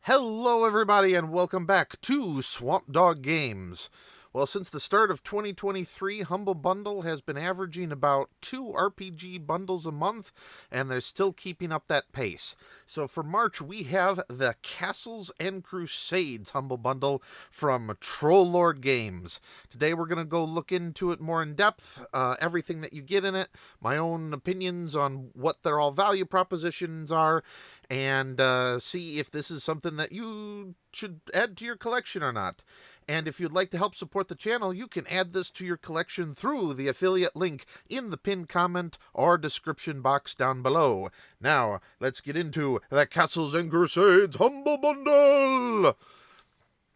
Hello, everybody, and welcome back to Swamp Dog Games. Well, since the start of 2023, Humble Bundle has been averaging about 2 RPG bundles a month, and they're still keeping up that pace. So for March, we have the Castles and Crusades Humble Bundle from Troll Lord Games. Today, we're going to go look into it more in depth, everything that you get in it, my own opinions on what their all value propositions are, and see if this is something that you should add to your collection or not. And if you'd like to help support the channel, you can add this to your collection through the affiliate link in the pinned comment or description box down below. Now, let's get into the Castles and Crusades Humble Bundle!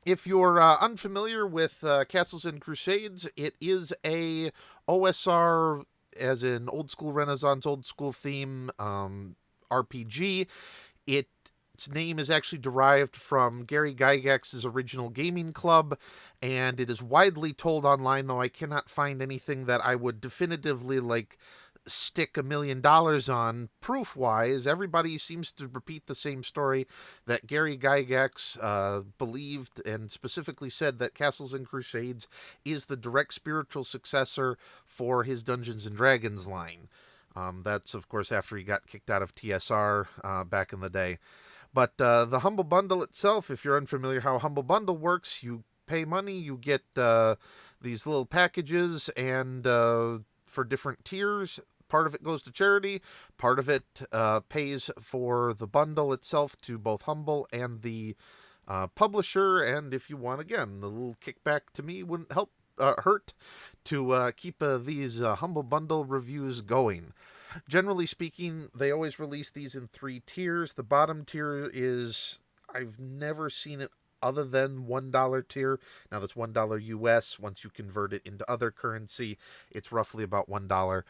If you're unfamiliar with Castles and Crusades, it is a OSR, as in old school Renaissance, old school theme RPG. Its name is actually derived from Gary Gygax's original gaming club, and it is widely told online, though I cannot find anything that I would definitively stick $1 million on proof-wise. Everybody seems to repeat the same story, that Gary Gygax believed and specifically said that Castles and Crusades is the direct spiritual successor for his Dungeons and Dragons line. That's, of course, after he got kicked out of TSR back in the day. But the Humble Bundle itself, if you're unfamiliar how Humble Bundle works, you pay money, you get these little packages, and for different tiers, part of it goes to charity, part of it pays for the bundle itself to both Humble and the publisher, and if you want, again, the little kickback to me wouldn't hurt to keep these Humble Bundle reviews going. Generally speaking, they always release these in 3 tiers. The bottom tier is, I've never seen it other than $1 tier. Now that's $1 US. Once you convert it into other currency, it's roughly about $1.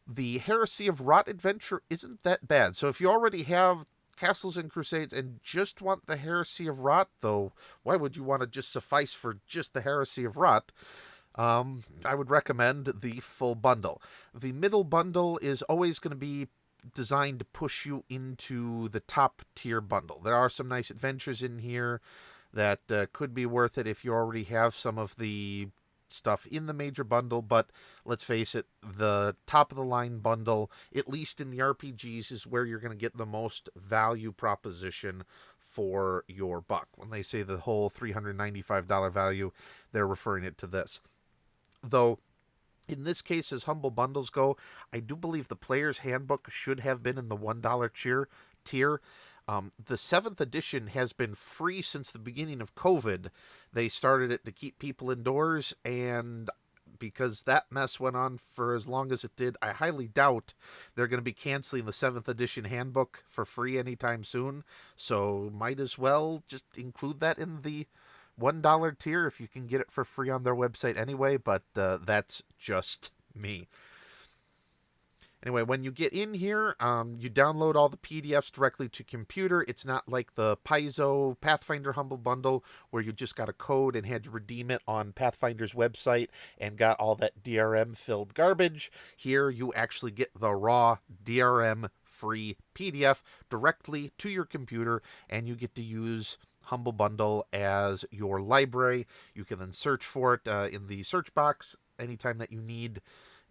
The Heresy of Rot adventure isn't that bad. So if you already have Castles and Crusades and just want the Heresy of Rot, though why would you want to just suffice for just the Heresy of Rot? I would recommend the full bundle. The middle bundle is always going to be designed to push you into the top tier bundle. There are some nice adventures in here that could be worth it if you already have some of the stuff in the major bundle, but let's face it, the top of the line bundle, at least in the RPGs, is where you're going to get the most value proposition for your buck. When they say the whole $395 value, they're referring it to this. Though, in this case, as Humble Bundles go, I do believe the Player's Handbook should have been in the $1 tier. The 7th edition has been free since the beginning of COVID. They started it to keep people indoors, and because that mess went on for as long as it did, I highly doubt they're going to be canceling the 7th edition handbook for free anytime soon. So might as well just include that in the $1 tier if you can get it for free on their website anyway, but that's just me. Anyway, when you get in here, you download all the PDFs directly to computer. It's not like the Paizo Pathfinder Humble Bundle where you just got a code and had to redeem it on Pathfinder's website and got all that DRM-filled garbage. Here, you actually get the raw DRM Free PDF directly to your computer, and you get to use Humble Bundle as your library. You can then search for it in the search box anytime that you need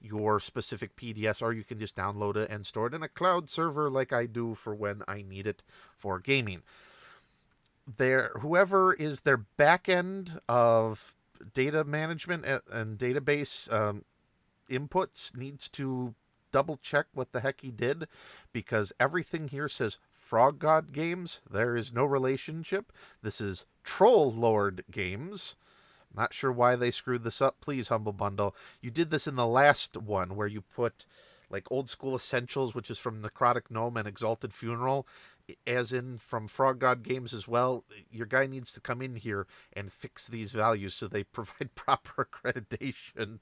your specific PDFs, or you can just download it and store it in a cloud server like I do for when I need it for gaming. Whoever is their back end of data management and database inputs needs to double check what the heck he did, because everything here says Frog God Games. There is no relationship. This is Troll Lord Games. Not sure why they screwed this up. Please, Humble Bundle. You did this in the last one where you put Old School Essentials, which is from Necrotic Gnome, and Exalted Funeral, as in from Frog God Games as well. Your guy needs to come in here and fix these values so they provide proper accreditation.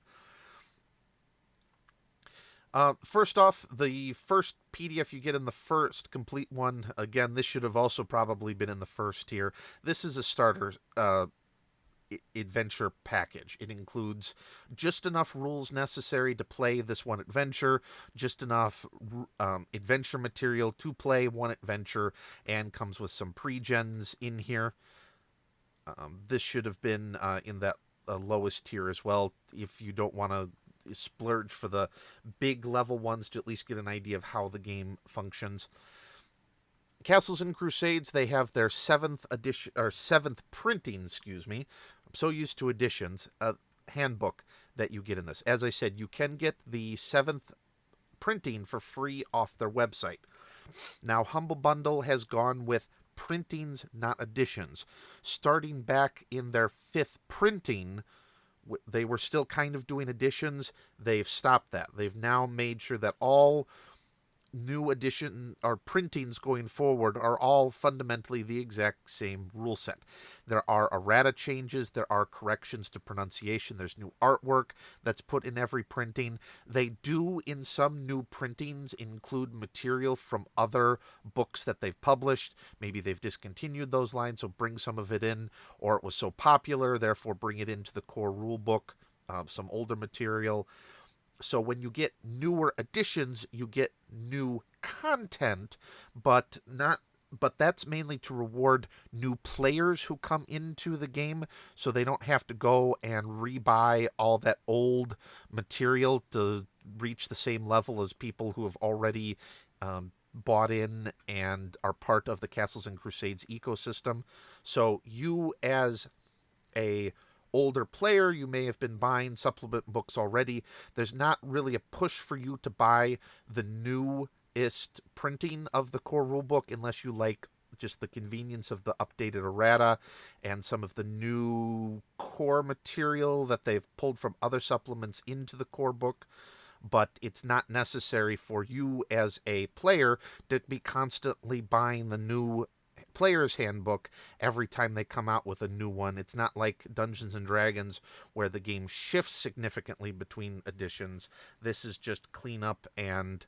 First off, the first PDF you get in the first complete one, again, this should have also probably been in the first tier. This is a starter adventure package. It includes just enough rules necessary to play this one adventure, just enough adventure material to play one adventure, and comes with some pre-gens in here. This should have been in that lowest tier as well, if you don't want to splurge for the big level ones to at least get an idea of how the game functions. Castles and Crusades, they have their 7th edition, or 7th printing, excuse me. I'm so used to editions, handbook that you get in this. As I said, you can get the 7th printing for free off their website. Now, Humble Bundle has gone with printings, not editions. Starting back in their 5th printing, they were still kind of doing editions. They've stopped that. They've now made sure that all new edition or printings going forward are all fundamentally the exact same rule set. There are errata changes, there are corrections to pronunciation, there's new artwork that's put in every printing. They do, in some new printings, include material from other books that they've published. Maybe they've discontinued those lines, so bring some of it in, or it was so popular, therefore bring it into the core rule book, some older material. So when you get newer editions, you get new content, but that's mainly to reward new players who come into the game, so they don't have to go and rebuy all that old material to reach the same level as people who have already bought in and are part of the Castles and Crusades ecosystem. So you, as a older player, you may have been buying supplement books already. There's not really a push for you to buy the newest printing of the core rulebook unless you like just the convenience of the updated errata and some of the new core material that they've pulled from other supplements into the core book. But it's not necessary for you as a player to be constantly buying the new player's handbook every time they come out with a new one. It's not like Dungeons and Dragons where the game shifts significantly between editions. This is just cleanup and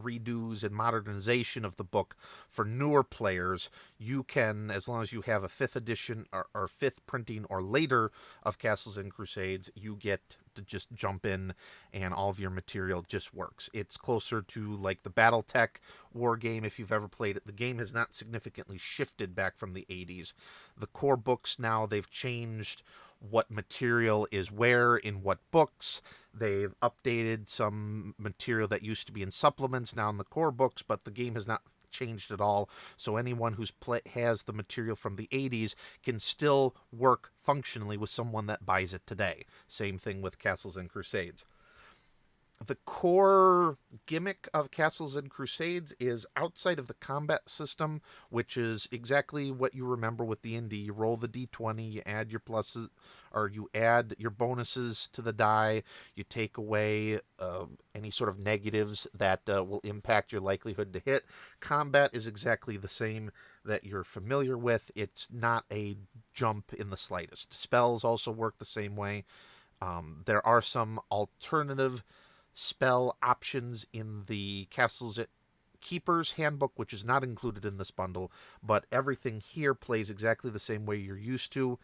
redos and modernization of the book for newer players. You can, as long as you have a 5th edition or 5th printing or later of Castles and Crusades, you get to just jump in and all of your material just works. It's closer to like the BattleTech war game if you've ever played it. The game has not significantly shifted back from the 80s. The core books now, they've changed what material is where in what books. They've updated some material that used to be in supplements now in the core books, but the game has not changed at all. So anyone who's has the material from the 80s can still work functionally with someone that buys it today. Same thing with Castles and Crusades. The core gimmick of Castles and Crusades is outside of the combat system, which is exactly what you remember with D&D. You roll the d20, you add your pluses, or you add your bonuses to the die, you take away any sort of negatives that will impact your likelihood to hit. Combat is exactly the same that you're familiar with. It's not a jump in the slightest. Spells also work the same way. There are some alternative spell options in the Castles Keeper's Handbook, which is not included in this bundle, but everything here plays exactly the same way you're used to,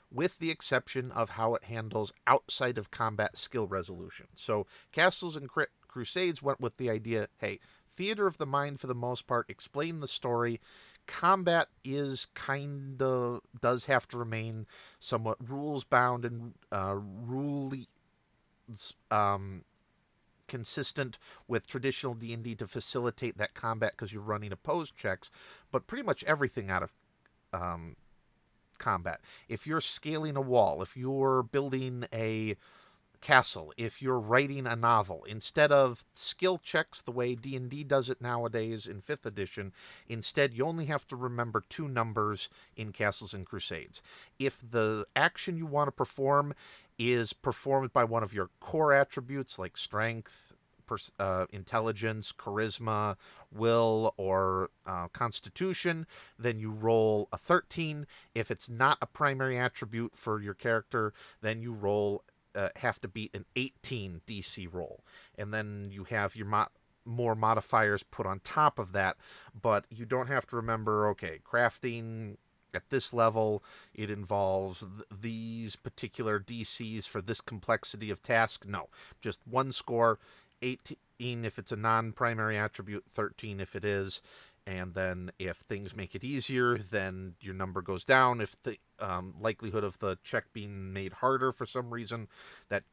with the exception of how it handles outside of combat skill resolution. So Castles and Crusades went with the idea, hey, theater of the mind for the most part, explain the story. Combat is does have to remain somewhat rules bound and consistent with traditional D&D to facilitate that combat because you're running opposed checks, but pretty much everything out of combat. If you're scaling a wall, if you're building a castle, if you're writing a novel, instead of skill checks the way D&D does it nowadays in 5th edition, instead you only have to remember 2 numbers in Castles and Crusades. If the action you want to perform is performed by one of your core attributes like strength, intelligence, charisma, will, or constitution, then you roll a 13. If it's not a primary attribute for your character, then you roll have to beat an 18 DC roll. And then you have your more modifiers put on top of that, but you don't have to remember, okay, crafting at this level, it involves these particular DCs for this complexity of task. No, just one score, 18 if it's a non-primary attribute, 13 if it is. And then if things make it easier, then your number goes down. If the likelihood of the check being made harder for some reason, that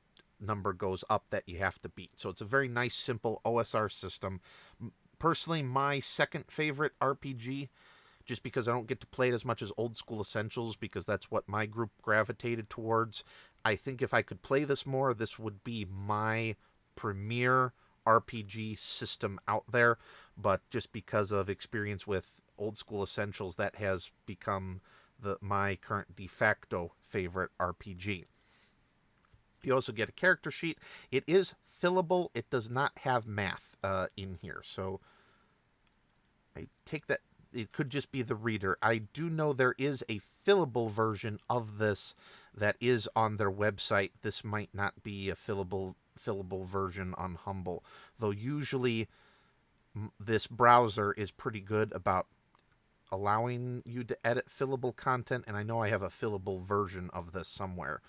number goes up that you have to beat. So it's a very nice, simple OSR system. Personally, my second favorite RPG, just because I don't get to play it as much as Old School Essentials, because that's what my group gravitated towards. I think if I could play this more, this would be my premier RPG system out there, but just because of experience with Old School Essentials, that has become my current de facto favorite RPG. You also get a character sheet. It is fillable. It does not have math in here, so I take that it could just be the reader. I do know there is a fillable version of this that is on their website. This might not be a fillable version on Humble, though usually this browser is pretty good about allowing you to edit fillable content, and I know I have a fillable version of this somewhere.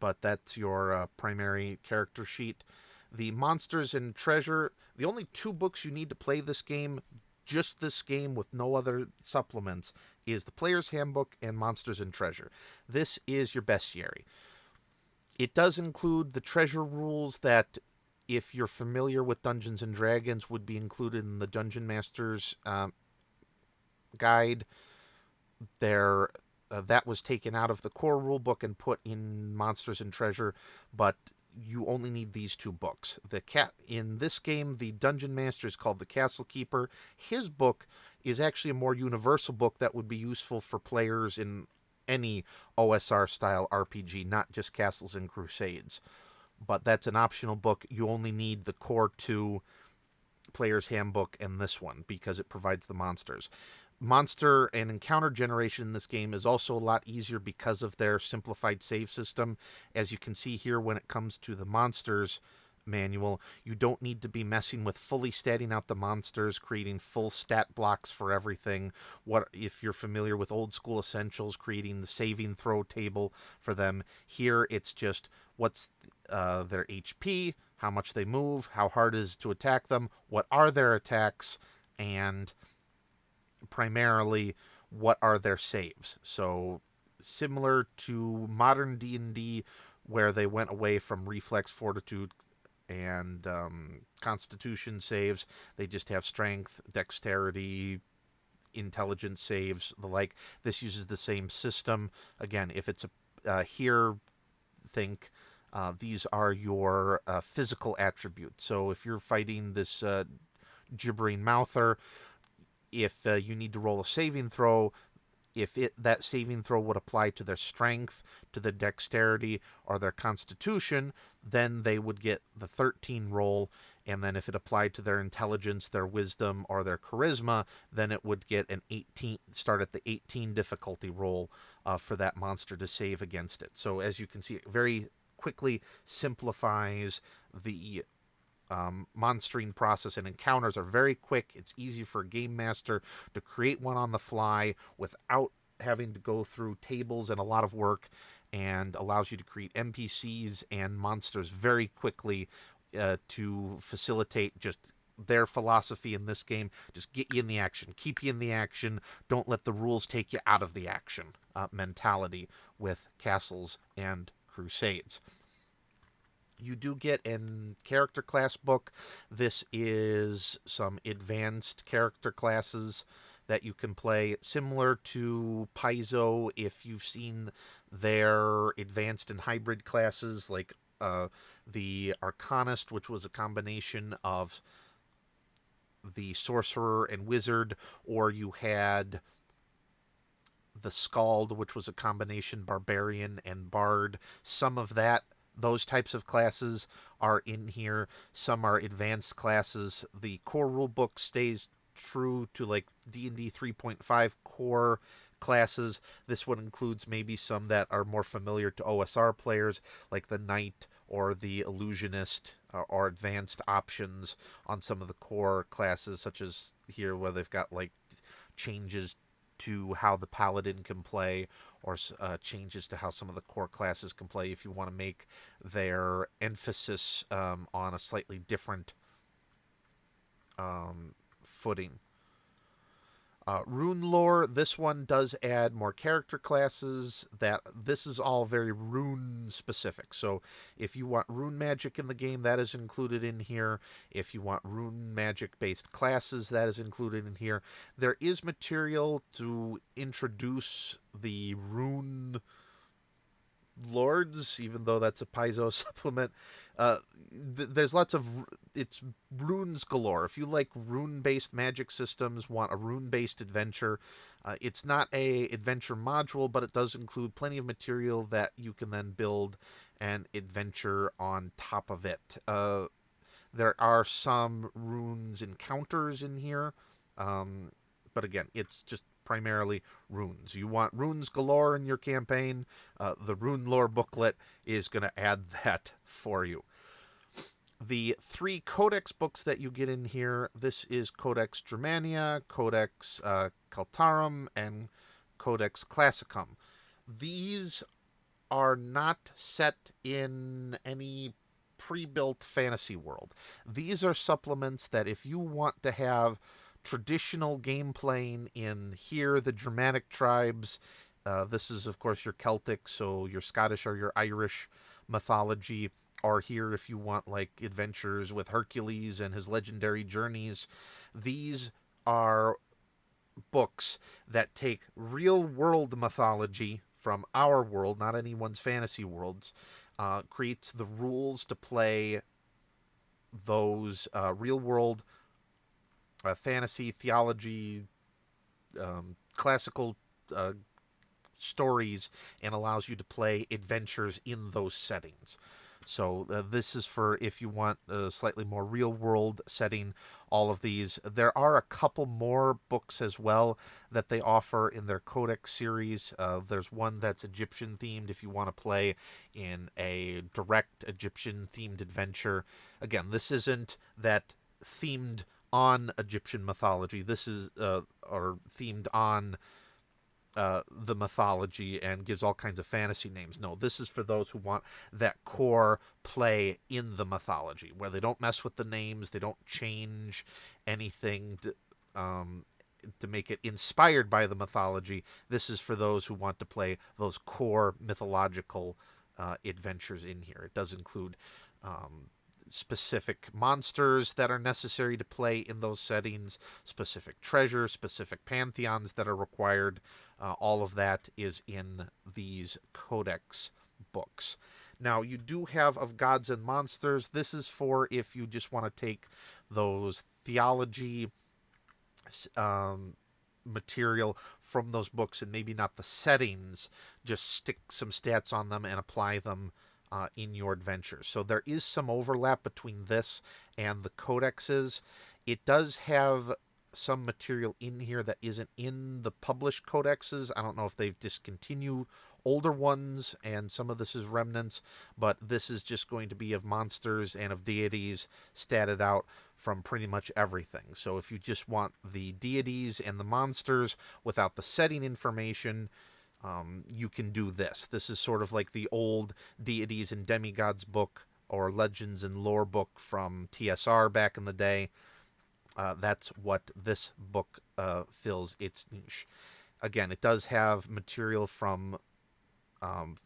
But that's your primary character sheet. The Monsters and Treasure, the only 2 books you need to play this game, just this game with no other supplements, is the Player's Handbook and Monsters and Treasure. This is your bestiary. It does include the treasure rules that, if you're familiar with Dungeons and Dragons, would be included in the Dungeon Master's guide. That was taken out of the core rulebook and put in Monsters and Treasure, but you only need these 2 books. In this game, the Dungeon Master is called the Castle Keeper. His book is actually a more universal book that would be useful for players in any OSR-style RPG, not just Castles and Crusades. But that's an optional book. You only need the core 2, Player's Handbook, and this one, because it provides the monsters. Monster and encounter generation in this game is also a lot easier because of their simplified save system. As you can see here, when it comes to the monsters manual, you don't need to be messing with fully statting out the monsters, creating full stat blocks for everything. What if you're familiar with Old School Essentials, creating the saving throw table for them. Here it's just what's their HP, how much they move, how hard it is to attack them, what are their attacks, and primarily what are their saves. So similar to modern D&D, where they went away from reflex, fortitude, and constitution saves, they just have strength, dexterity, intelligence saves, the like. This uses the same system. Again, if it's these are your physical attributes. So if you're fighting this gibbering mouther, if you need to roll a saving throw, that saving throw would apply to their strength, to their dexterity, or their constitution, then they would get the 13 roll. And then if it applied to their intelligence, their wisdom, or their charisma, then it would get an 18, start at the 18 difficulty roll for that monster to save against it. So as you can see, it very quickly simplifies the monstering process, and encounters are very quick. It's easy for a game master to create one on the fly without having to go through tables and a lot of work, and allows you to create NPCs and monsters very quickly to facilitate just their philosophy in this game. Just get you in the action, keep you in the action, don't let the rules take you out of the action mentality with Castles and Crusades. You do get a character class book. This is some advanced character classes that you can play, similar to Paizo, if you've seen their advanced and hybrid classes, like the Arcanist, which was a combination of the Sorcerer and Wizard, or you had the Skald, which was a combination Barbarian and Bard. Some of those types of classes are in here. Some are advanced classes. The core rulebook stays true to like D&D 3.5 core classes. This one includes maybe some that are more familiar to OSR players, like the Knight or the Illusionist, or advanced options on some of the core classes, such as here where they've got like changes to how the paladin can play, or changes to how some of the core classes can play if you want to make their emphasis on a slightly different footing. Rune lore, this one does add more character classes. This is all very rune specific. So if you want rune magic in the game, that is included in here. If you want rune magic based classes, that is included in here. There is material to introduce the rune lords, even though that's a Paizo supplement. There's lots of it's runes galore. If you like rune-based magic systems, want a rune-based adventure, it's not a adventure module, but it does include plenty of material that you can then build an adventure on top of it. There are some runes encounters in here, but again, it's just primarily runes. You want runes galore in your campaign, the rune lore booklet is going to add that for you. The 3 Codex books that you get in here, this is Codex Germania, Codex Celtarum, and Codex Classicum. These are not set in any pre-built fantasy world. These are supplements that if you want to have traditional game playing in here, the Germanic tribes, this is of course your Celtic, so your Scottish or your Irish mythology, or here if you want like adventures with Hercules and his legendary journeys. These are books that take real world mythology from our world, not anyone's fantasy worlds, creates the rules to play those real world fantasy, theology, classical stories, and allows you to play adventures in those settings. So this is for if you want a slightly more real-world setting, all of these. There are a couple more books as well that they offer in their Codex series. There's one that's Egyptian-themed if you want to play in a direct Egyptian-themed adventure. Again, this isn't that themed on Egyptian mythology. This is or themed on the mythology and gives all kinds of fantasy names. No, this is for those who want that core play in the mythology, where they don't mess with the names, they don't change anything to make it inspired by the mythology. This is for those who want to play those core mythological adventures in here. It does include specific monsters that are necessary to play in those settings, specific treasures, specific pantheons that are required. All of that is in these Codex books. Now, you do have Of Gods and Monsters. This is for if you just want to take those theology material from those books and maybe not the settings, just stick some stats on them and apply them in your adventure. So there is some overlap between this and the codexes. It does have some material in here that isn't in the published codexes. I don't know if they've discontinued older ones and some of this is remnants, but this is just going to be of monsters and of deities statted out from pretty much everything. So if you just want the deities and the monsters without the setting information, you can do this. This is sort of like the old Deities and Demigods book or Legends and Lore book from TSR back in the day. That's what this book fills its niche. Again, it does have material from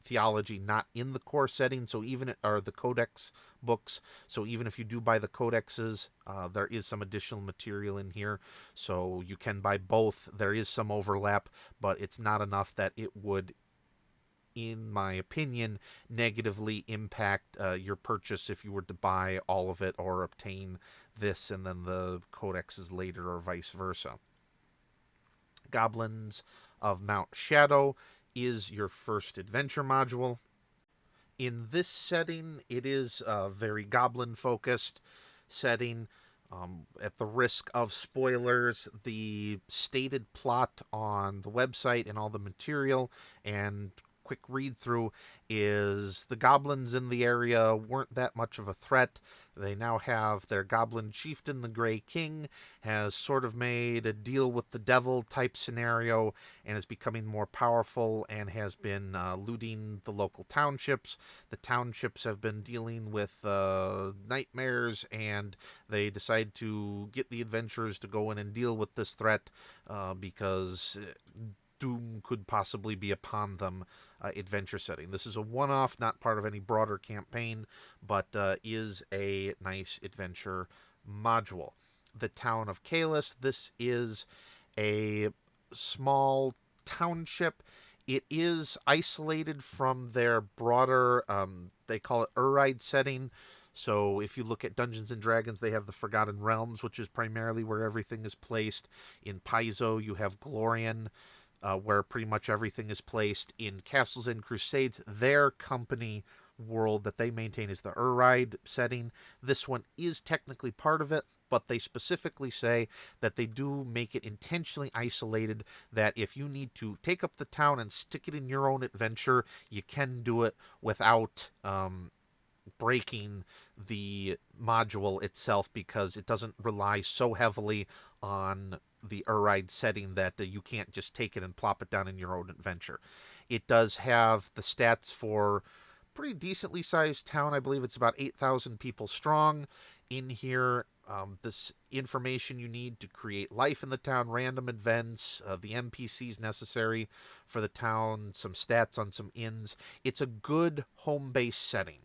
theology not in the core setting, so even or the Codex books. So even if you do buy the codexes, there is some additional material in here. So you can buy both. There is some overlap, but it's not enough that it would, in my opinion, negatively impact your purchase if you were to buy all of it or obtain this and then the codexes later or vice versa. Goblins of Mount Shadow is your first adventure module. In this setting, it is a very goblin-focused setting. At the risk of spoilers, the stated plot on the website and all the material and quick read through is the goblins in the area weren't that much of a threat. They now have their goblin chieftain, the Grey King, has sort of made a deal with the devil type scenario and is becoming more powerful and has been looting the local townships. The townships have been dealing with nightmares, and they decide to get the adventurers to go in and deal with this threat because doom could possibly be upon them. Adventure setting. This is a one-off, not part of any broader campaign, but is a nice adventure module. The Town of Calis. This is a small township. It is isolated from their broader, they call it Uride setting. So if you look at Dungeons and Dragons, they have the Forgotten Realms, which is primarily where everything is placed. In Paizo, you have Glorian, where pretty much everything is placed. In Castles and Crusades, their company world that they maintain is the Uride setting. This one is technically part of it, but they specifically say that they do make it intentionally isolated, that if you need to take up the town and stick it in your own adventure, you can do it without breaking the module itself, because it doesn't rely so heavily on the Uride setting that you can't just take it and plop it down in your own adventure. It does have the stats for pretty decently sized town. I believe it's about 8,000 people strong in here. This information you need to create life in the town, random events, the NPCs necessary for the town, some stats on some inns. It's a good home base setting.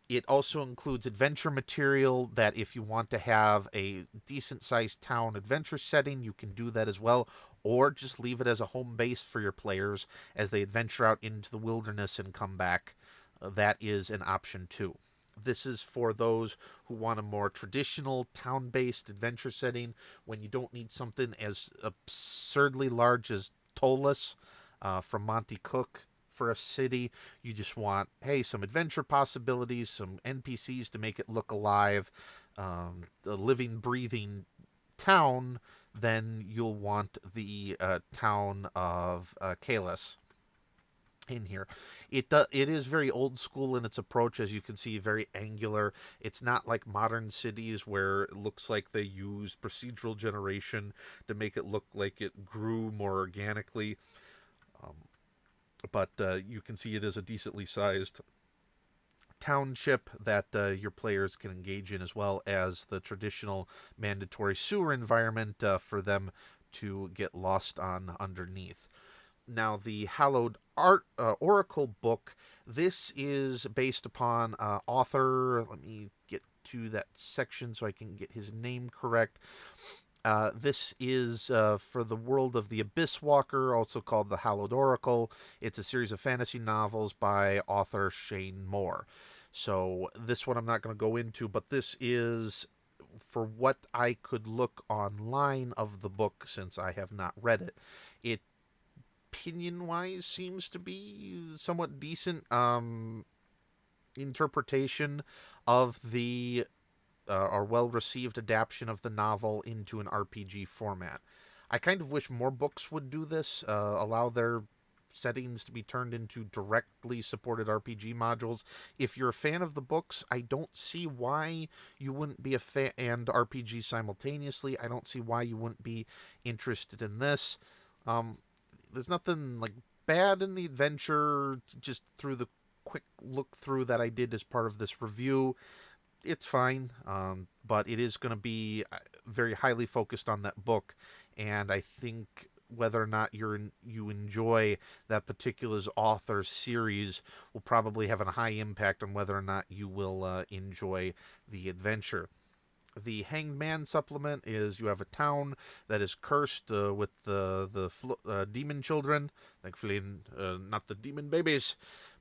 It also includes adventure material that if you want to have a decent-sized town adventure setting, you can do that as well, or just leave it as a home base for your players as they adventure out into the wilderness and come back. That is an option too. This is for those who want a more traditional town-based adventure setting when you don't need something as absurdly large as Tolas from Monty Cook for a city. You just want, hey, some adventure possibilities, some NPCs to make it look alive, a living, breathing town. Then you'll want the Town of Calis in here. It is very old school in its approach, as you can see, very angular. It's not like modern cities where it looks like they use procedural generation to make it look like it grew more organically. But you can see it is a decently sized township that your players can engage in, as well as the traditional mandatory sewer environment for them to get lost on underneath. Now, the Hallowed Oracle book, this is based upon author, let me get to that section so I can get his name correct. This is for the world of the Abyss Walker, also called the Hallowed Oracle. It's a series of fantasy novels by author Shane Moore. So this one I'm not going to go into, but this is, for what I could look online of the book, since I have not read it, it opinion-wise seems to be somewhat decent interpretation of the or well-received adaptation of the novel into an RPG format. I kind of wish more books would do this, allow their settings to be turned into directly supported RPG modules. If you're a fan of the books, I don't see why you wouldn't be a fan and RPG simultaneously. I don't see why you wouldn't be interested in this. There's nothing like bad in the adventure, just through the quick look through that I did as part of this review. It's fine, but it is going to be very highly focused on that book, and I think whether or not you enjoy that particular author's series will probably have a high impact on whether or not you will enjoy the adventure. The Hanged Man supplement is you have a town that is cursed with the demon children, thankfully not the demon babies,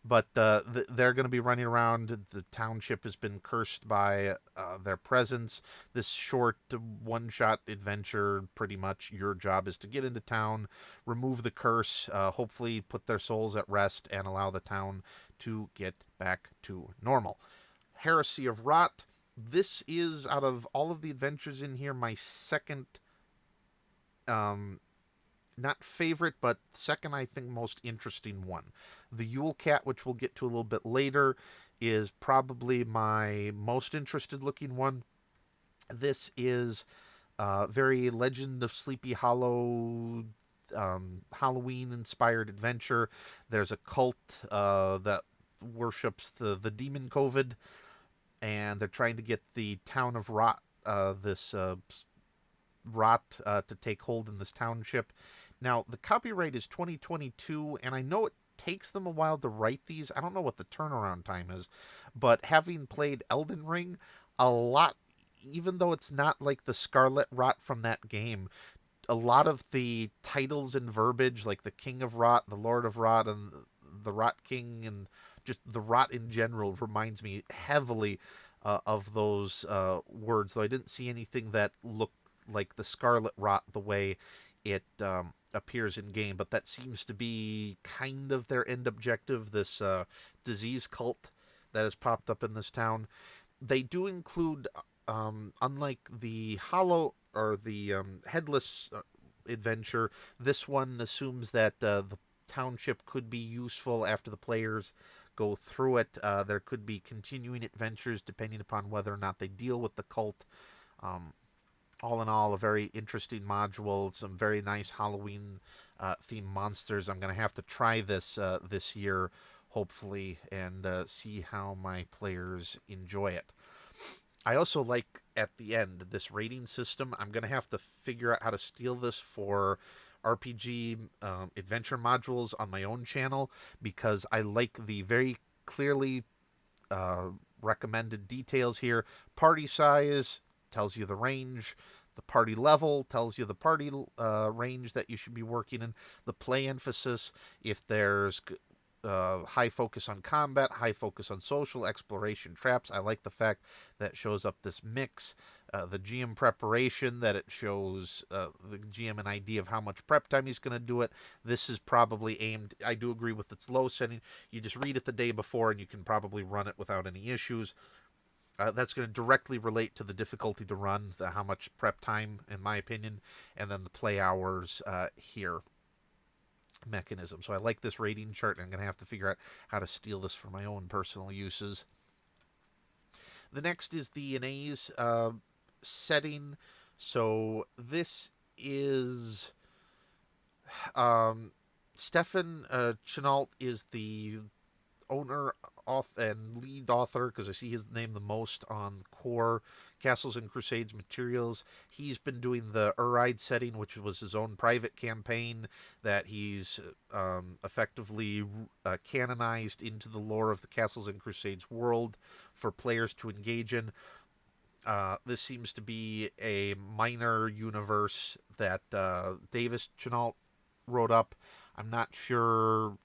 but they're going to be running around. The township has been cursed by their presence. This short one-shot adventure, pretty much your job is to get into town, remove the curse, hopefully put their souls at rest, and allow the town to get back to normal. Heresy of Rot. This is, out of all of the adventures in here, my second not favorite, but second, I think, most interesting one. The Yule Cat, which we'll get to a little bit later, is probably my most interested looking one. This is very Legend of Sleepy Hollow, Halloween inspired adventure. There's a cult that worships the demon COVID, and they're trying to get the town of Rot, this rot, to take hold in this township. Now, the copyright is 2022, and I know it takes them a while to write these. I don't know what the turnaround time is, but having played Elden Ring, a lot, even though it's not like the Scarlet Rot from that game, a lot of the titles and verbiage, like the King of Rot, the Lord of Rot, and the Rot King, and just the Rot in general, reminds me heavily of those words, though I didn't see anything that looked like the Scarlet Rot the way it appears in game, but that seems to be kind of their end objective, this disease cult that has popped up in this town. They do include, unlike the Hollow or the Headless adventure, this one assumes that the township could be useful after the players go through it. There could be continuing adventures depending upon whether or not they deal with the cult. All in all, a very interesting module. Some very nice Halloween themed monsters. I'm going to have to try this this year, hopefully, and see how my players enjoy it. I also like, at the end, this rating system. I'm going to have to figure out how to steal this for RPG adventure modules on my own channel, because I like the very clearly recommended details here. Party size tells you the range. The party level tells you the party range that you should be working in. The play emphasis, if there's high focus on combat, high focus on social, exploration, traps. I like the fact that it shows up this mix. The GM preparation, that it shows the GM an idea of how much prep time he's going to do it. This is probably aimed, I do agree with its low setting. You just read it the day before and you can probably run it without any issues. That's going to directly relate to the difficulty to run, how much prep time, in my opinion, and then the play hours here mechanism. So I like this rating chart, and I'm going to have to figure out how to steal this for my own personal uses. The next is the Inae's setting. So this is Stefan Chenault is the owner and lead author, because I see his name the most on core Castles and Crusades materials. He's been doing the Uride setting, which was his own private campaign that he's effectively canonized into the lore of the Castles and Crusades world for players to engage in. This seems to be a minor universe that Davis Chenault wrote up. I'm not sure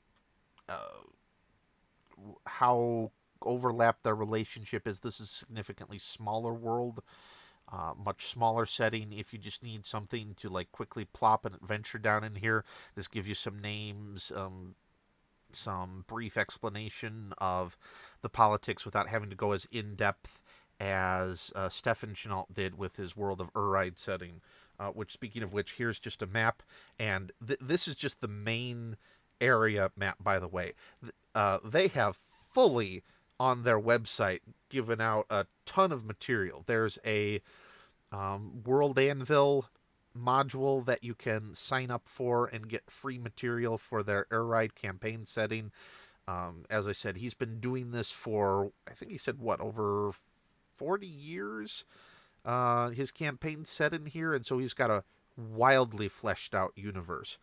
how overlapped their relationship is. This is a significantly smaller world, much smaller setting. If you just need something to like quickly plop an adventure down in here, this gives you some names, some brief explanation of the politics without having to go as in-depth as Stefan Chenault did with his World of Uride setting, which, speaking of which, here's just a map, and this is just the main area map, by the way. They have fully on their website given out a ton of material. There's a World Anvil module that you can sign up for and get free material for their Uride campaign setting. As I said, he's been doing this for, I think he said, over 40 years? His campaign set in here, and so he's got a wildly fleshed out universe.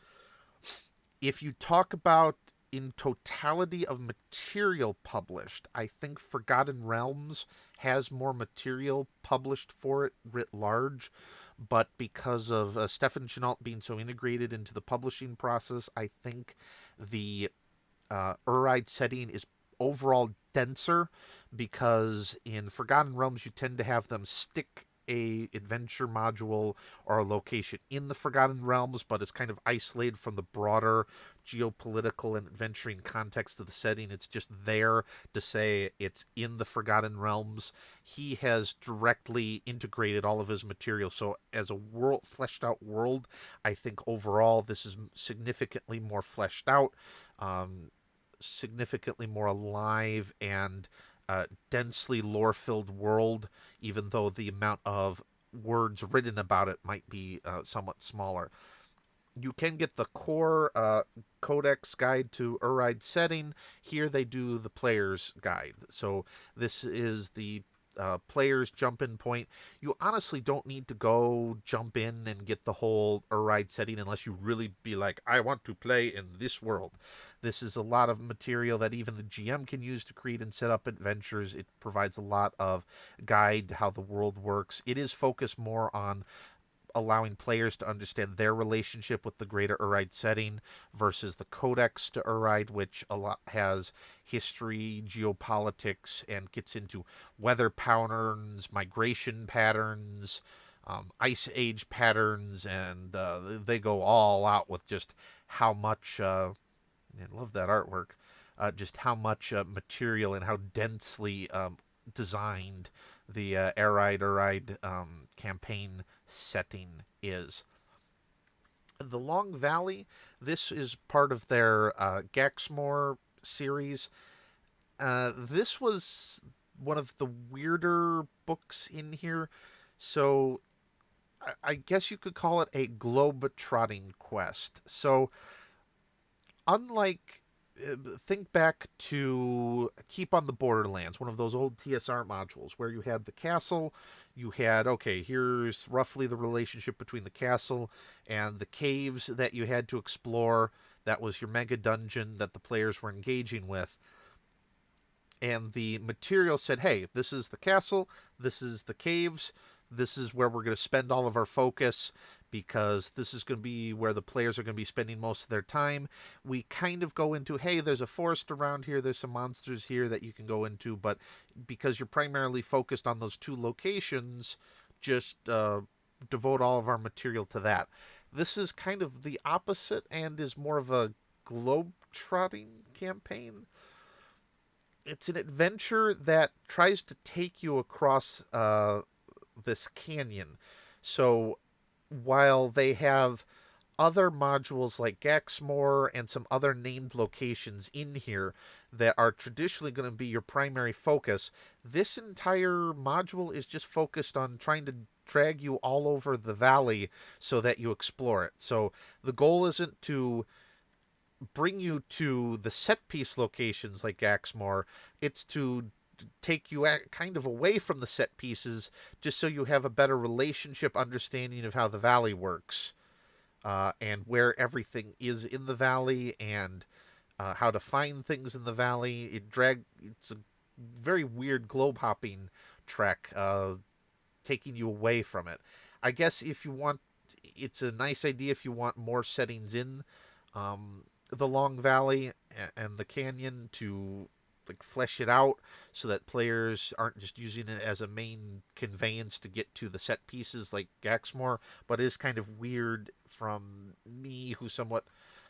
If you talk about in totality of material published, I think Forgotten Realms has more material published for it writ large, but because of Stefan Chenault being so integrated into the publishing process, I think the Uride setting is overall denser, because in Forgotten Realms you tend to have them stick a adventure module or a location in the Forgotten Realms, but it's kind of isolated from the broader geopolitical and adventuring context of the setting. It's just there to say it's in the Forgotten Realms. He has directly integrated all of his material. So as a world, fleshed out world, I think overall this is significantly more fleshed out, significantly more alive and densely lore-filled world, even though the amount of words written about it might be somewhat smaller. You can get the core Codex Guide to Uride setting. Here they do the player's guide. So this is the player's jump-in point. You honestly don't need to go jump in and get the whole Uride setting unless you really be like, I want to play in this world. This is a lot of material that even the GM can use to create and set up adventures. It provides a lot of guide to how the world works. It is focused more on allowing players to understand their relationship with the greater Uride setting versus the Codex to Uride, which a lot has history, geopolitics, and gets into weather patterns, migration patterns, ice age patterns, and they go all out with just how much. I love that artwork. Just how much material and how densely designed the Uride campaign setting is. The Long Valley, this is part of their Gaxmore series. This was one of the weirder books in here, so I guess you could call it a globe-trotting quest. So, unlike think back to Keep on the Borderlands, one of those old TSR modules where you had the castle, you had, okay, here's roughly the relationship between the castle and the caves that you had to explore. That was your mega dungeon that the players were engaging with. And the material said, hey, this is the castle, this is the caves, this is where we're going to spend all of our focus, because this is going to be where the players are going to be spending most of their time. We kind of go into, hey, there's a forest around here, there's some monsters here that you can go into, but because you're primarily focused on those two locations, just devote all of our material to that. This is kind of the opposite and is more of a globe-trotting campaign. It's an adventure that tries to take you across this canyon. So while they have other modules like Gaxmore and some other named locations in here that are traditionally going to be your primary focus, this entire module is just focused on trying to drag you all over the valley so that you explore it. So the goal isn't to bring you to the set piece locations like Gaxmore, it's to take you kind of away from the set pieces just so you have a better relationship understanding of how the valley works, and where everything is in the valley, and how to find things in the valley. It's a very weird globe hopping trek, taking you away from it. I guess if you want, it's a nice idea if you want more settings in the Long Valley and the canyon to like flesh it out so that players aren't just using it as a main conveyance to get to the set pieces like Gaxmore, but it is kind of weird from me, who somewhat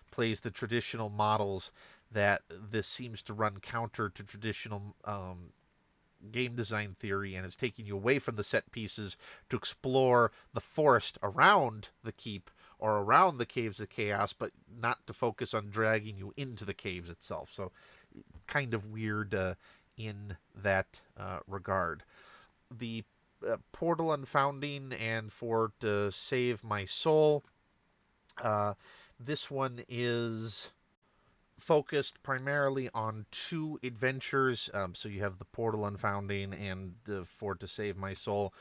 plays the traditional models, that this seems to run counter to traditional game design theory, and is taking you away from the set pieces to explore the forest around the keep or around the Caves of Chaos, but not to focus on dragging you into the caves itself. So kind of weird in that regard. The Portal Unfounding and For to Save My Soul, this one is focused primarily on two adventures. So you have the Portal Unfounding and the For to Save My Soul.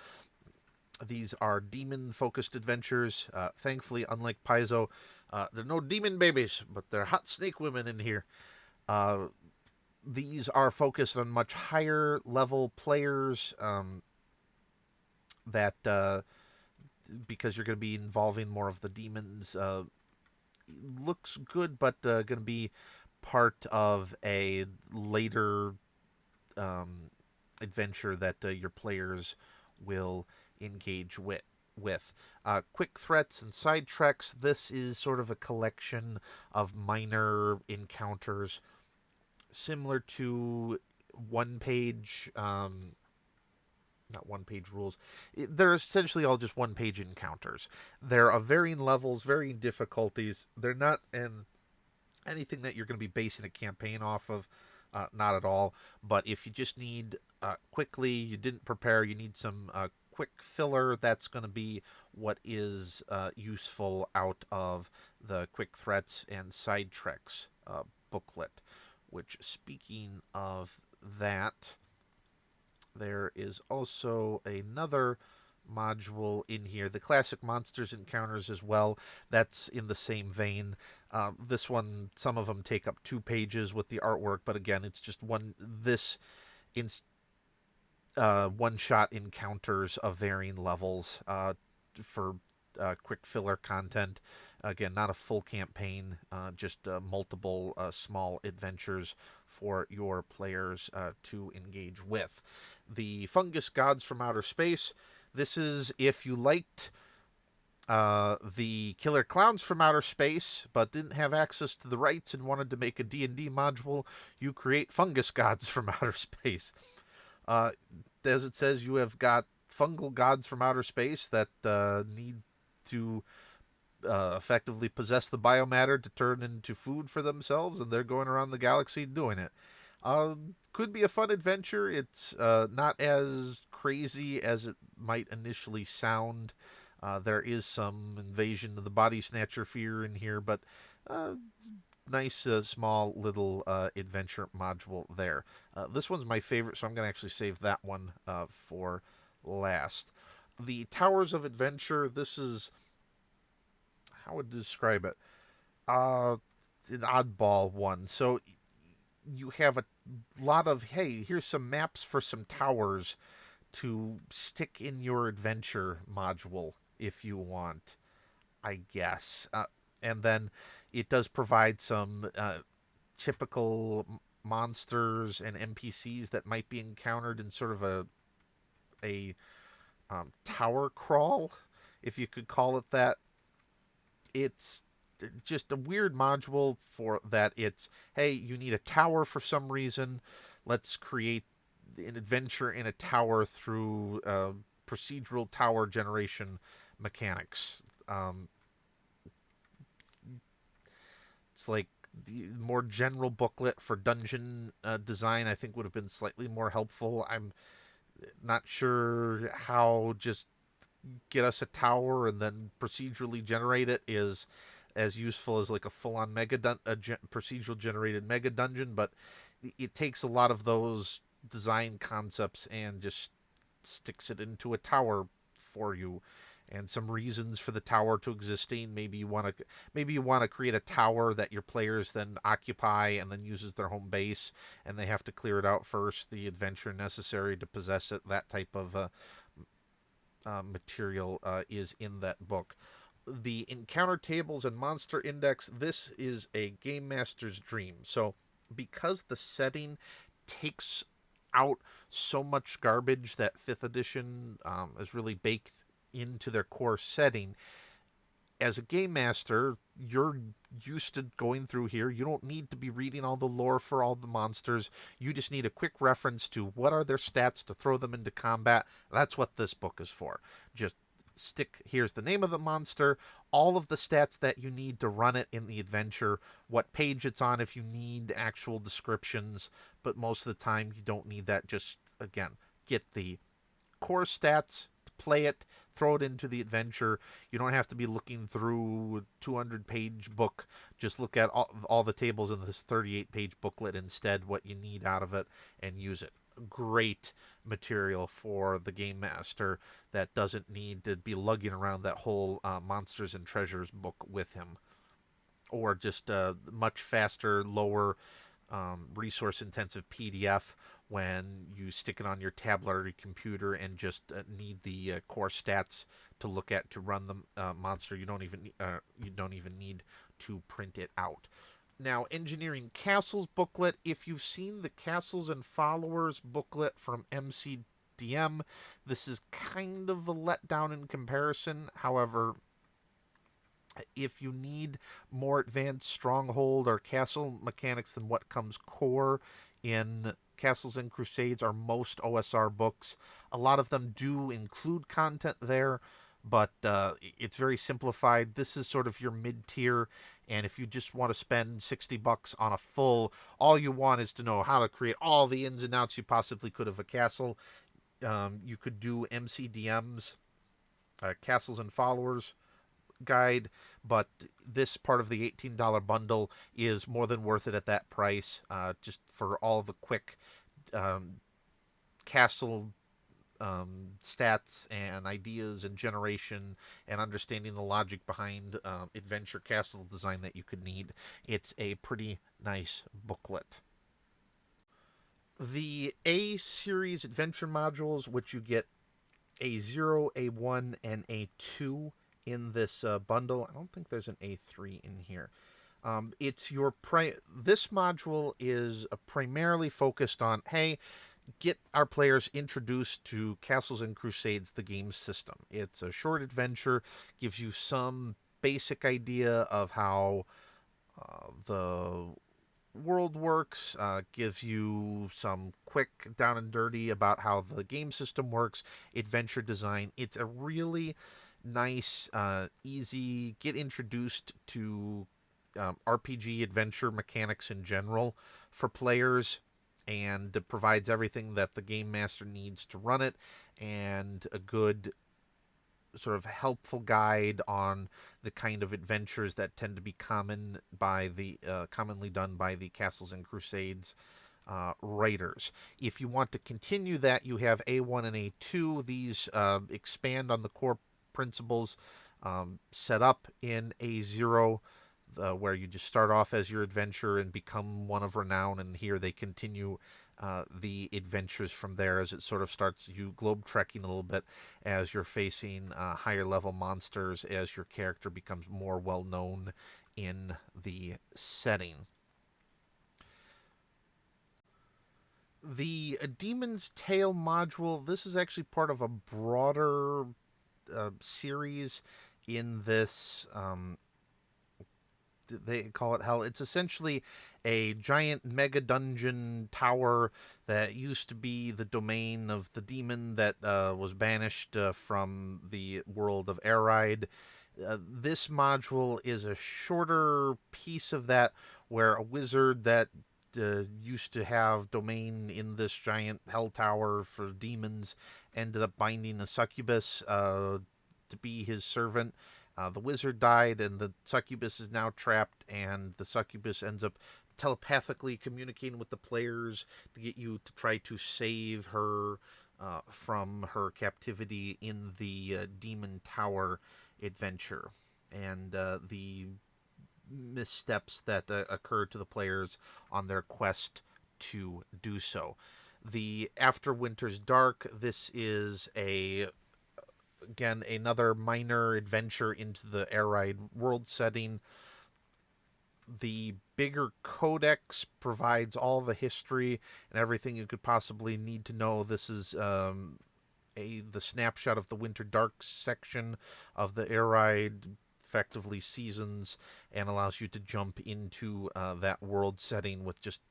These are demon-focused adventures. Thankfully, unlike Paizo, there are no demon babies, but there are hot snake women in here. These are focused on much higher level players, that because you're going to be involving more of the demons. Looks good, but going to be part of a later adventure that your players will engage with. Quick threats and side treks. This is sort of a collection of minor encounters similar to one page, not one page rules. They're essentially all just one page encounters. They're of varying levels, varying difficulties. They're not anything that you're going to be basing a campaign off of. Not at all. But if you just need quickly, you didn't prepare, you need some quick filler, that's going to be what is useful out of the quick threats and side treks booklet. Which, speaking of that, there is also another module in here, the classic monsters encounters as well. That's in the same vein. This one, some of them take up 2 pages with the artwork, but again, it's just one shot encounters of varying levels for quick filler content. Again, not a full campaign, just multiple small adventures for your players to engage with. The Fungus Gods from Outer Space. This is if you liked the Killer Clowns from Outer Space, but didn't have access to the rights and wanted to make a D&D module, you create Fungus Gods from Outer Space. As it says, you have got fungal gods from outer space that need to effectively possess the biomatter to turn into food for themselves, and they're going around the galaxy doing it. Could be a fun adventure. It's not as crazy as it might initially sound. There is some invasion of the body snatcher fear in here, but nice small little adventure module there. This one's my favorite, so I'm going to actually save that one for last. The Towers of Adventure, this is, how would I describe it? An oddball one. So you have a lot of, hey, here's some maps for some towers to stick in your adventure module if you want, I guess. And then it does provide some typical monsters and NPCs that might be encountered in sort of a tower crawl, if you could call it that. It's just a weird module for that. It's, hey, you need a tower for some reason. Let's create an adventure in a tower through procedural tower generation mechanics. It's like the more general booklet for dungeon design, I think, would have been slightly more helpful. I'm not sure how just get us a tower and then procedurally generate it is as useful as like a full-on procedural generated mega dungeon, but it takes a lot of those design concepts and just sticks it into a tower for you, and some reasons for the tower to existing. Maybe you want to create a tower that your players then occupy and then uses their home base, and they have to clear it out first. The adventure necessary to possess it, that type of material is in that book. The encounter tables and monster index. This is a game master's dream. So because the setting takes out so much garbage that 5th edition is really baked into their core setting, as a game master, you're used to going through here. You don't need to be reading all the lore for all the monsters. You just need a quick reference to what are their stats to throw them into combat. That's what this book is for. Just here's the name of the monster, all of the stats that you need to run it in the adventure, what page it's on if you need actual descriptions, but most of the time you don't need that. Just, again, get the core stats, play it, throw it into the adventure. You don't have to be looking through a 200-page book. Just look at all the tables in this 38-page booklet instead, what you need out of it, and use it. Great material for the game master that doesn't need to be lugging around that whole Monsters and Treasures book with him, or just a much faster, lower resource-intensive PDF when you stick it on your tablet or your computer and just need the core stats to look at to run the monster. You don't even need to print it out. Now, Engineering Castles booklet. If you've seen the Castles and Followers booklet from MC DM. This is kind of a letdown in comparison. However, if you need more advanced stronghold or castle mechanics than what comes core in Castles and Crusades or most OSR books, a lot of them do include content there, but it's very simplified. This is sort of your mid-tier, and if you just want to spend $60 on a full, all you want is to know how to create all the ins and outs you possibly could of a castle. You could do MCDMs, Castles and Followers guide, but this part of the $18 bundle is more than worth it at that price, just for all the quick castle stats and ideas and generation and understanding the logic behind adventure castle design that you could need. It's a pretty nice booklet. The A series adventure modules, which you get A0, A1, and A2 in this bundle. I don't think there's an A3 in here. It's your this module is primarily focused on, hey, get our players introduced to Castles and Crusades, the game system. It's a short adventure, gives you some basic idea of how the world works, gives you some quick down and dirty about how the game system works, adventure design. It's a really nice, easy, get introduced to RPG adventure mechanics in general for players, and it provides everything that the game master needs to run it, and a good sort of helpful guide on the kind of adventures that tend to be commonly done by the Castles and Crusades writers. If you want to continue that, you have A1 and A2. These expand on the core principles set up in A0, where you just start off as your adventurer and become one of renown, and here they continue the adventures from there as it sort of starts you globe trekking a little bit as you're facing higher level monsters as your character becomes more well known in the setting. The Demon's Tale module, this is actually part of a broader series in this they call it Hell. It's essentially a giant mega dungeon tower that used to be the domain of the demon that was banished from the world of Aride. This module is a shorter piece of that, where a wizard that used to have domain in this giant hell tower for demons ended up binding a succubus to be his servant. The wizard died, and the succubus is now trapped, and the succubus ends up telepathically communicating with the players to get you to try to save her from her captivity in the Demon Tower adventure, and the missteps that occur to the players on their quest to do so. The After Winter's Dark, this is again, another minor adventure into the Aride world setting. The bigger codex provides all the history and everything you could possibly need to know. This is the snapshot of the Winter Dark section of the Aride, effectively seasons, and allows you to jump into that world setting with just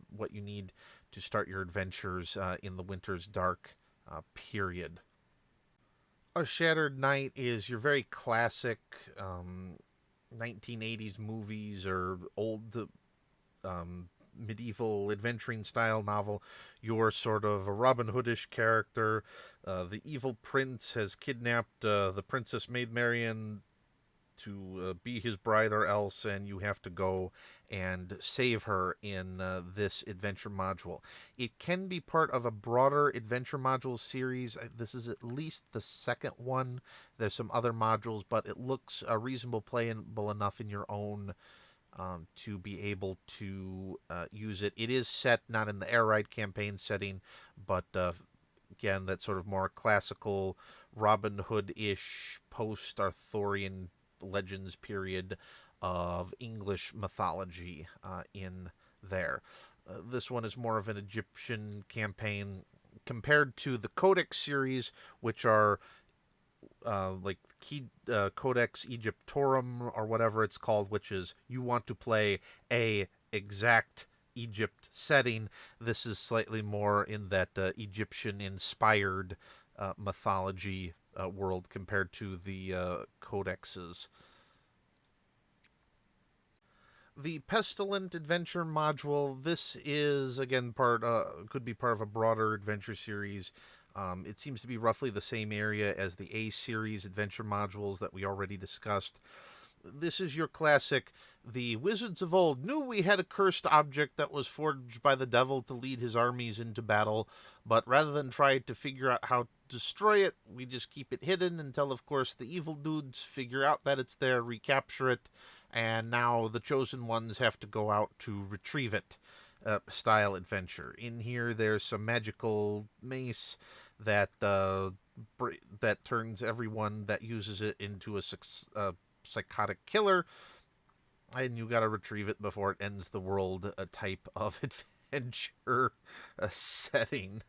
what you need to start your adventures in the Winter's Dark period. A Shattered Night is your very classic 1980s movies or old medieval adventuring style novel. You're sort of a Robin Hoodish character. The evil prince has kidnapped the Princess Maid Marian to be his bride or else, and you have to go and save her in this adventure module. It can be part of a broader adventure module series. This is at least the second one. There's some other modules, but it looks reasonable, playable enough in your own to be able to use it. It is set not in the Aride campaign setting, but again, that sort of more classical Robin Hood-ish post-Arthurian Legends period of English mythology in there. This one is more of an Egyptian campaign, compared to the Codex series, which are Codex Egyptorum or whatever it's called, which is you want to play a exact Egypt setting. This is slightly more in that Egyptian-inspired mythology world compared to the codexes. The Pestilent Adventure module, this is, again, could be part of a broader adventure series. It seems to be roughly the same area as the A-series adventure modules that we already discussed. This is your classic, the wizards of old knew we had a cursed object that was forged by the devil to lead his armies into battle, but rather than try to figure out how to destroy it, we just keep it hidden until, of course, the evil dudes figure out that it's there, recapture it, and now the chosen ones have to go out to retrieve it. Style adventure. In here, there's some magical mace that turns everyone that uses it into a psychotic killer, and you gotta retrieve it before it ends the world. A type of adventure setting.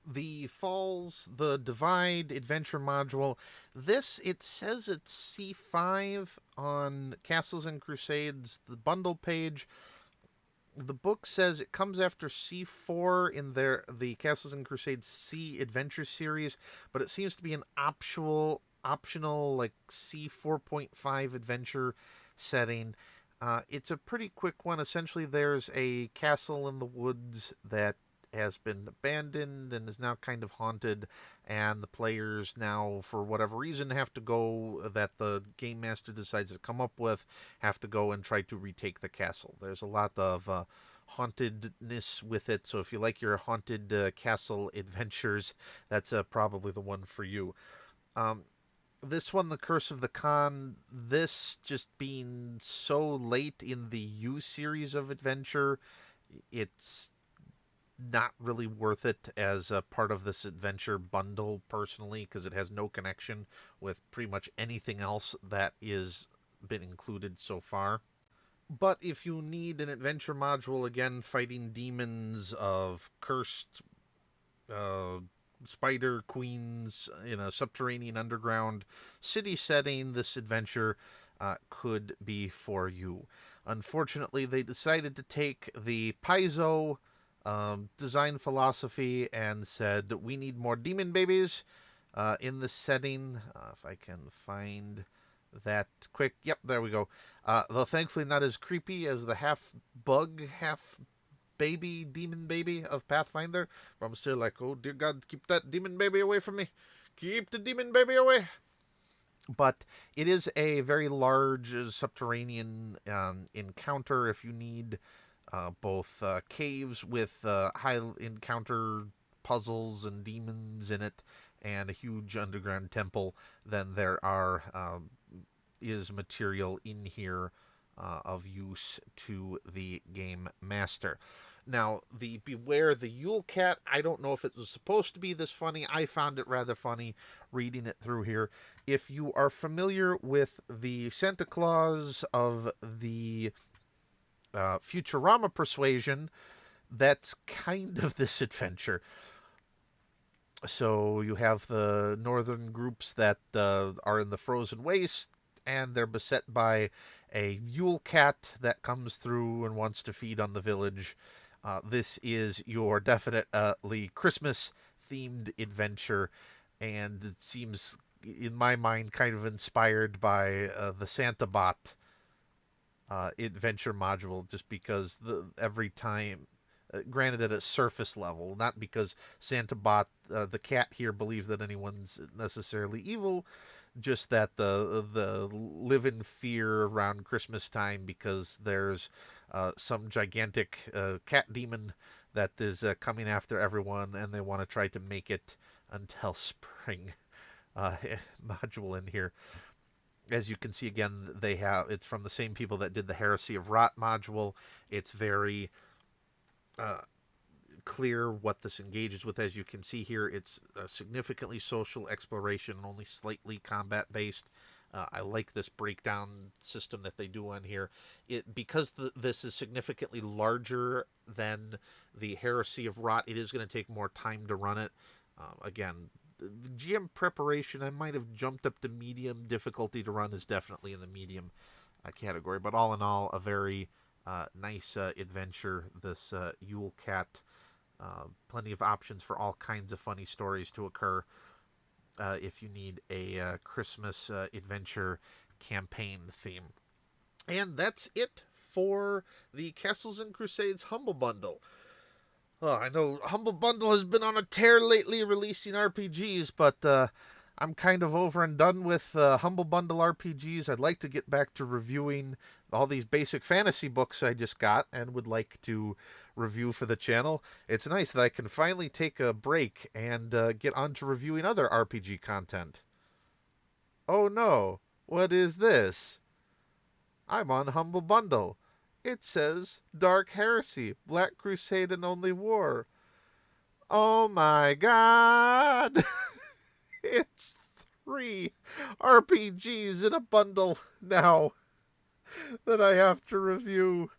The Falls, the Divide adventure module. This, it says it's C5 on Castles and Crusades, the bundle page. The book says it comes after C4 in the Castles and Crusades C adventure series, but it seems to be an optional like C4.5 adventure setting. It's a pretty quick one. Essentially, there's a castle in the woods that has been abandoned and is now kind of haunted, and the players now, for whatever reason, have to go, that the game master decides to come up with, have to go and try to retake the castle. There's a lot of hauntedness with it, so if you like your haunted castle adventures, that's probably the one for you. This one, The Curse of the Khan, this just being so late in the U series of adventure, it's not really worth it as a part of this adventure bundle, personally, because it has no connection with pretty much anything else that is been included so far. But if you need an adventure module, again, fighting demons of cursed spider queens in a subterranean underground city setting, this adventure could be for you. Unfortunately, they decided to take the Paizo design philosophy and said, we need more demon babies in this setting. If I can find that quick. Yep, there we go. Though thankfully not as creepy as the half bug, half baby, demon baby of Pathfinder. But I'm still like, oh dear God, keep that demon baby away from me. Keep the demon baby away. But it is a very large subterranean encounter. If you need both caves with high encounter puzzles and demons in it, and a huge underground temple, then there is material in here of use to the game master. Now, beware the Yule Cat. I don't know if it was supposed to be this funny. I found it rather funny reading it through here. If you are familiar with the Santa Claus of the Futurama persuasion, that's kind of this adventure. So you have the northern groups that are in the frozen waste, and they're beset by a Yule Cat that comes through and wants to feed on the village. This is your definitely Christmas-themed adventure, and it seems, in my mind, kind of inspired by the Santa Bot adventure module, just because every time, granted at a surface level, not because Santa Bot, the cat here, believes that anyone's necessarily evil, just that the live in fear around Christmas time because there's some gigantic cat demon that is coming after everyone, and they want to try to make it until spring module in here. As you can see, again, it's from the same people that did the Heresy of Rot module. It's very clear what this engages with. As you can see here, it's significantly social exploration, only slightly combat-based. I like this breakdown system that they do on here. Because this is significantly larger than the Heresy of Rot, it is going to take more time to run it. Again, the GM preparation, I might have jumped up to medium. Difficulty to run is definitely in the medium category. But all in all, a very nice adventure, this Yule Cat. Plenty of options for all kinds of funny stories to occur if you need a Christmas adventure campaign theme. And that's it for the Castles and Crusades Humble Bundle. I know Humble Bundle has been on a tear lately releasing RPGs, but I'm kind of over and done with Humble Bundle RPGs. I'd like to get back to reviewing all these basic fantasy books I just got and would like to review for the channel. It's nice that I can finally take a break and get on to reviewing other RPG content. Oh no, what is this? I'm on Humble Bundle. It says Dark Heresy, Black Crusade and Only War. Oh my god! It's 3 RPGs in a bundle now that I have to review.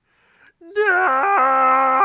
No!